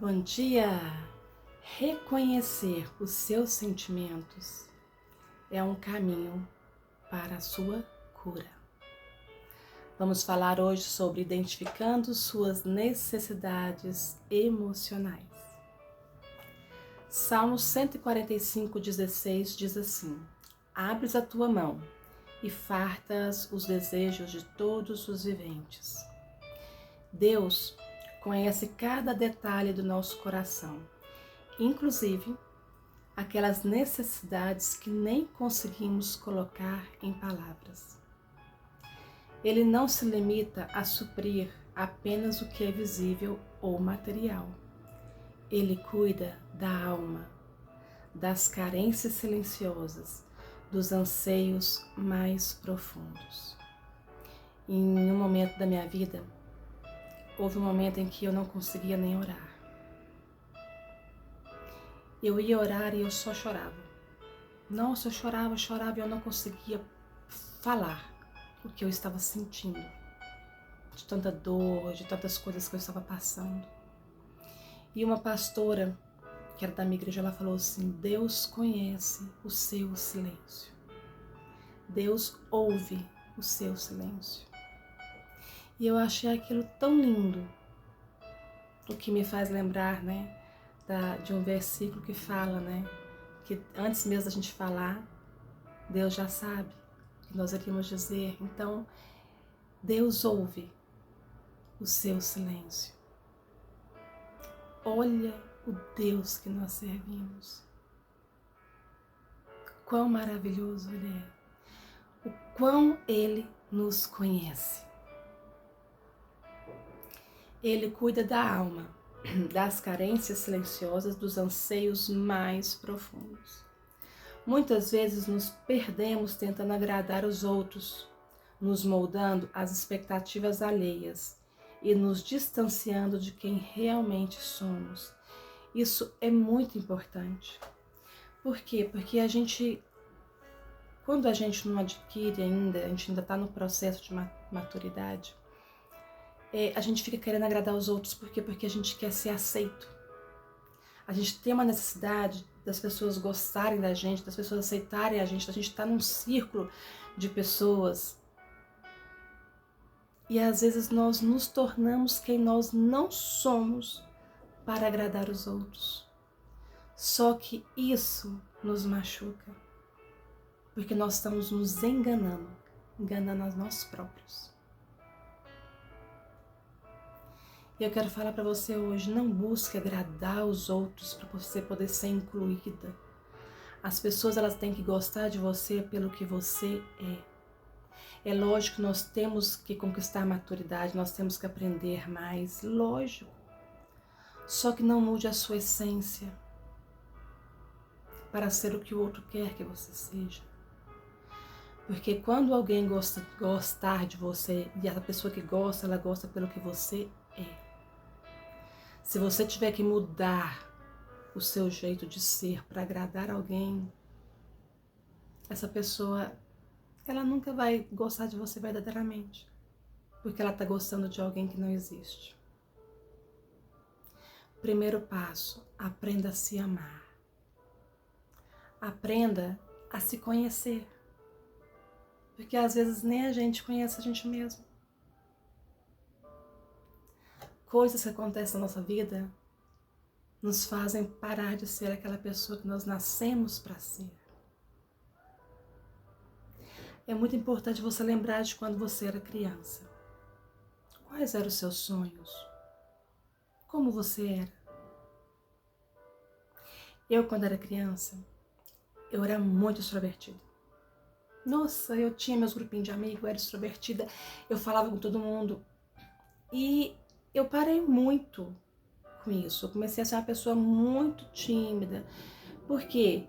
Bom dia! Reconhecer os seus sentimentos é um caminho para a sua cura. Vamos falar hoje sobre identificando suas necessidades emocionais. Salmo 145:16 diz assim: Abres a tua mão e fartas os desejos de todos os viventes. Deus conhece cada detalhe do nosso coração, inclusive aquelas necessidades que nem conseguimos colocar em palavras. Ele não se limita a suprir apenas o que é visível ou material. Ele cuida da alma, das carências silenciosas, dos anseios mais profundos. Em um momento da minha vida, houve um momento em que eu não conseguia nem orar. Eu ia orar e eu só chorava. Nossa, eu chorava e eu não conseguia falar o que eu estava sentindo. De tanta dor, de tantas coisas que eu estava passando. E uma pastora, que era da minha igreja, ela falou assim: Deus conhece o seu silêncio. Deus ouve o seu silêncio. E eu achei aquilo tão lindo, o que me faz lembrar, de um versículo que fala, que antes mesmo da gente falar, Deus já sabe o que nós iríamos dizer. Então, Deus ouve o seu silêncio. Olha o Deus que nós servimos. Quão maravilhoso Ele é. O quão Ele nos conhece. Ele cuida da alma, das carências silenciosas, dos anseios mais profundos. Muitas vezes nos perdemos tentando agradar os outros, nos moldando às expectativas alheias e nos distanciando de quem realmente somos. Isso é muito importante. Por quê? Porque quando a gente não adquire ainda, a gente ainda está no processo de maturidade, a gente fica querendo agradar os outros. Por quê? Porque a gente quer ser aceito. A gente tem uma necessidade das pessoas gostarem da gente, das pessoas aceitarem a gente estar num círculo de pessoas. E às vezes nós nos tornamos quem nós não somos para agradar os outros. Só que isso nos machuca, porque nós estamos nos enganando a nós próprios. E eu quero falar para você hoje, não busque agradar os outros para você poder ser incluída. As pessoas, elas têm que gostar de você pelo que você é. É lógico que nós temos que conquistar a maturidade, nós temos que aprender mais, lógico. Só que não mude a sua essência para ser o que o outro quer que você seja. Porque quando alguém gostar de você, e a pessoa que gosta, ela gosta pelo que você é. Se você tiver que mudar o seu jeito de ser para agradar alguém, essa pessoa, ela nunca vai gostar de você verdadeiramente, porque ela está gostando de alguém que não existe. Primeiro passo, aprenda a se amar. Aprenda a se conhecer, porque às vezes nem a gente conhece a gente mesmo. Coisas que acontecem na nossa vida nos fazem parar de ser aquela pessoa que nós nascemos para ser. É muito importante você lembrar de quando você era criança. Quais eram os seus sonhos? Como você era? Eu, quando era criança, eu era muito extrovertida. Nossa, eu tinha meus grupinhos de amigos, eu era extrovertida, eu falava com todo mundo. E eu parei muito com isso. Eu comecei a ser uma pessoa muito tímida. Por quê?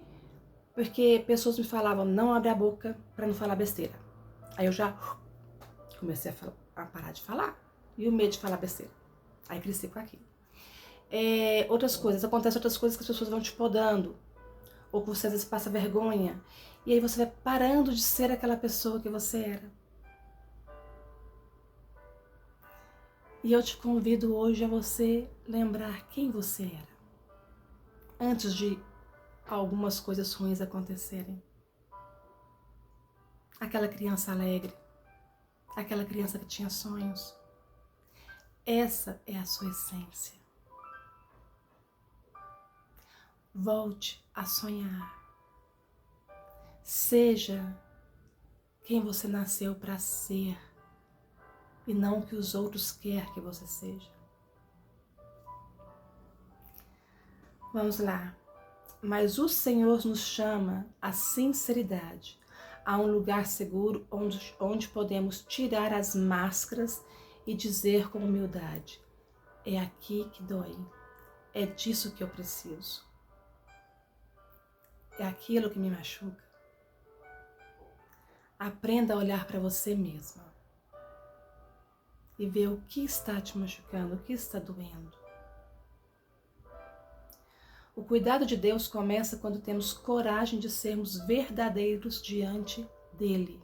Porque pessoas me falavam, não abre a boca para não falar besteira. Aí eu já comecei a parar de falar. E o medo de falar besteira. Aí cresci com aquilo. Acontecem outras coisas que as pessoas vão te podando. Ou que você às vezes passa vergonha. E aí você vai parando de ser aquela pessoa que você era. E eu te convido hoje a você lembrar quem você era, antes de algumas coisas ruins acontecerem. Aquela criança alegre, aquela criança que tinha sonhos. Essa é a sua essência. Volte a sonhar. Seja quem você nasceu para ser e não o que os outros querem que você seja. Vamos lá. Mas o Senhor nos chama à sinceridade, a um lugar seguro onde podemos tirar as máscaras e dizer com humildade: é aqui que dói, é disso que eu preciso, é aquilo que me machuca. Aprenda a olhar para você mesma e ver o que está te machucando, o que está doendo. O cuidado de Deus começa quando temos coragem de sermos verdadeiros diante dele.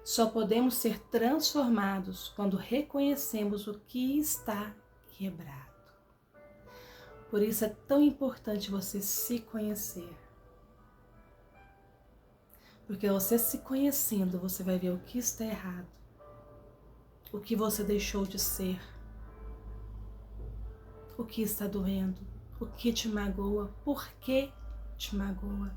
Só podemos ser transformados quando reconhecemos o que está quebrado. Por isso é tão importante você se conhecer. Porque você se conhecendo, você vai ver o que está errado, o que você deixou de ser, o que está doendo, o que te magoa, por que te magoa.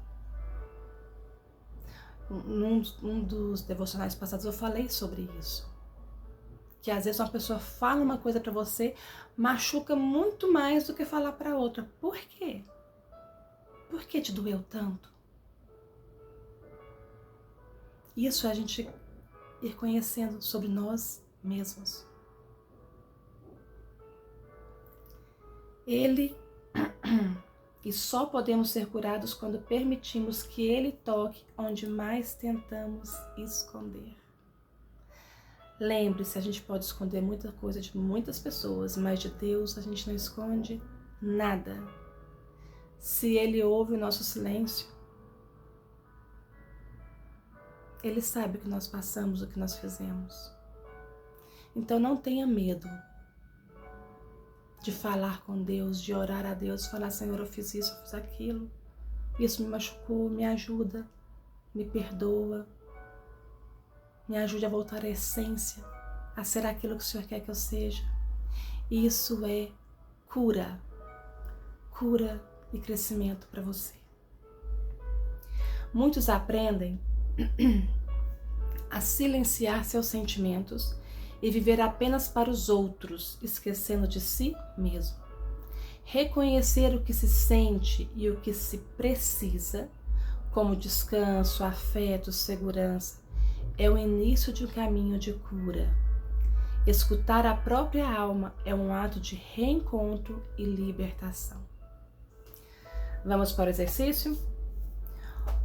Num dos devocionais passados eu falei sobre isso. Que às vezes uma pessoa fala uma coisa para você, machuca muito mais do que falar para outra. Por quê? Por que te doeu tanto? Isso é a gente ir conhecendo sobre nós mesmos. E só podemos ser curados quando permitimos que Ele toque onde mais tentamos esconder. Lembre-se, a gente pode esconder muita coisa de muitas pessoas, mas de Deus a gente não esconde nada. Se Ele ouve o nosso silêncio, Ele sabe o que nós passamos, o que nós fizemos. Então não tenha medo de falar com Deus, de orar a Deus, falar: Senhor, eu fiz isso, eu fiz aquilo, isso me machucou, me ajuda, me perdoa, me ajude a voltar à essência, a ser aquilo que o Senhor quer que eu seja. Isso é cura e crescimento para você. Muitos aprendem a silenciar seus sentimentos e viver apenas para os outros, esquecendo de si mesmo. Reconhecer o que se sente e o que se precisa, como descanso, afeto, segurança, é o início de um caminho de cura. Escutar a própria alma é um ato de reencontro e libertação. Vamos para o exercício?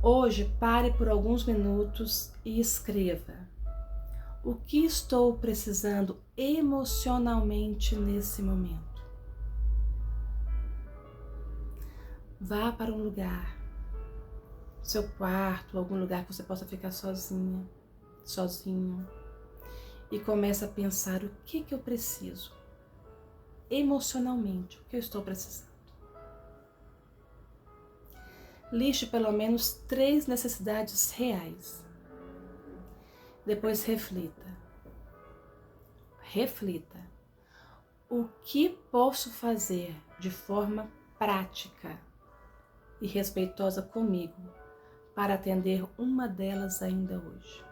Hoje, pare por alguns minutos e escreva: o que estou precisando emocionalmente nesse momento? Vá para um lugar, seu quarto, algum lugar que você possa ficar sozinha, sozinho, e comece a pensar: o que eu preciso emocionalmente, o que eu estou precisando. Liste pelo menos 3 necessidades reais. Depois reflita. O que posso fazer de forma prática e respeitosa comigo para atender uma delas ainda hoje?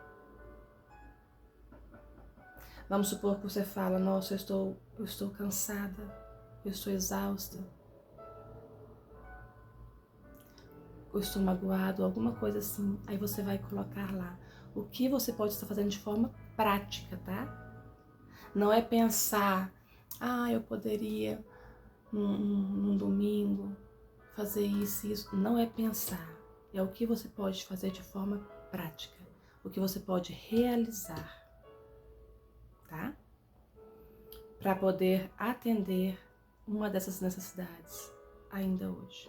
Vamos supor que você fala: nossa, eu estou cansada, eu estou exausta, eu estou magoado, alguma coisa assim. Aí você vai colocar lá o que você pode estar fazendo de forma prática, tá? Não é pensar: eu poderia num domingo fazer isso e isso. Não é pensar, é o que você pode fazer de forma prática, o que você pode realizar, tá? Para poder atender uma dessas necessidades ainda hoje.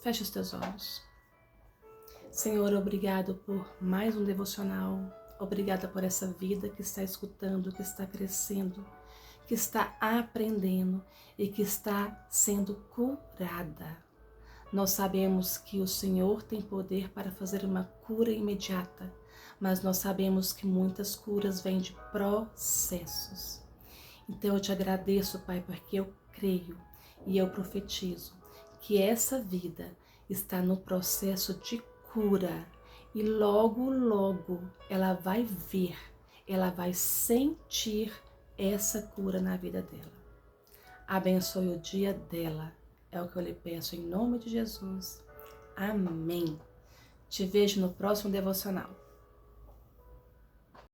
Feche os teus olhos. Senhor, obrigado por mais um devocional. Obrigada por essa vida que está escutando, que está crescendo, que está aprendendo e que está sendo curada. Nós sabemos que o Senhor tem poder para fazer uma cura imediata, mas nós sabemos que muitas curas vêm de processos. Então eu te agradeço, Pai, porque eu creio e eu profetizo que essa vida está no processo de cura e logo, logo ela vai ver, ela vai sentir essa cura na vida dela. Abençoe o dia dela, é o que eu lhe peço em nome de Jesus. Amém. Te vejo no próximo devocional.